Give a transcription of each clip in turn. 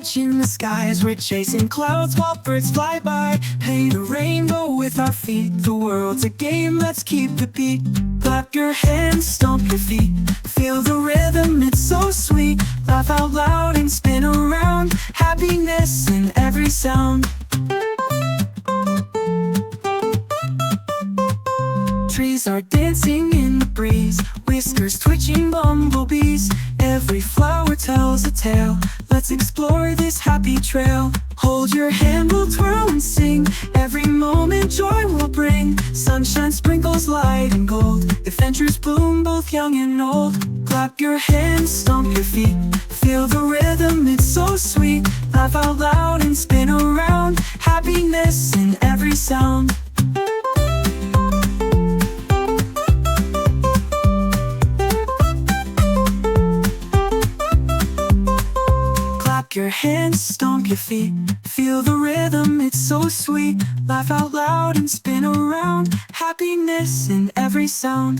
touching the skies. We're chasing clouds while birds fly by. Paint a rainbow with our feet. The world's a game, let's keep the beat. Clap your hands, stomp your feet. Feel the rhythm, it's so sweet. Laugh out loud and spin around. Happiness in every sound. Trees are dancing in the breeze. Whiskers twitching bumblebees. Every flower tells a tale. Let's explore this happy trail. Hold your hand, we'll twirl and sing. Every moment joy will bring. Sunshine sprinkles light and gold. Adventures bloom both young and old. Clap your hands, stomp your feet. Feel the rhythm, it's so sweet. Laugh out loud and spin around. Happiness in every sound. Clap your hands, stomp your feet. Feel the rhythm, it's so sweet. Laugh out loud and spin around. Happiness in every sound.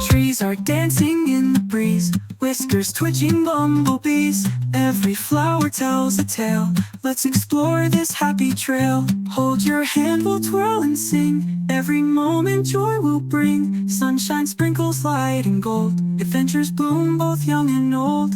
Trees are dancing in the breeze. Whiskers twitching bumblebees. Every flower tells a tale. Let's explore this happy trail. Hold your hand, we'll twirl and sing. Every moment joy will bring. Sunshine sprinkles light and gold. Adventures bloom both young and old.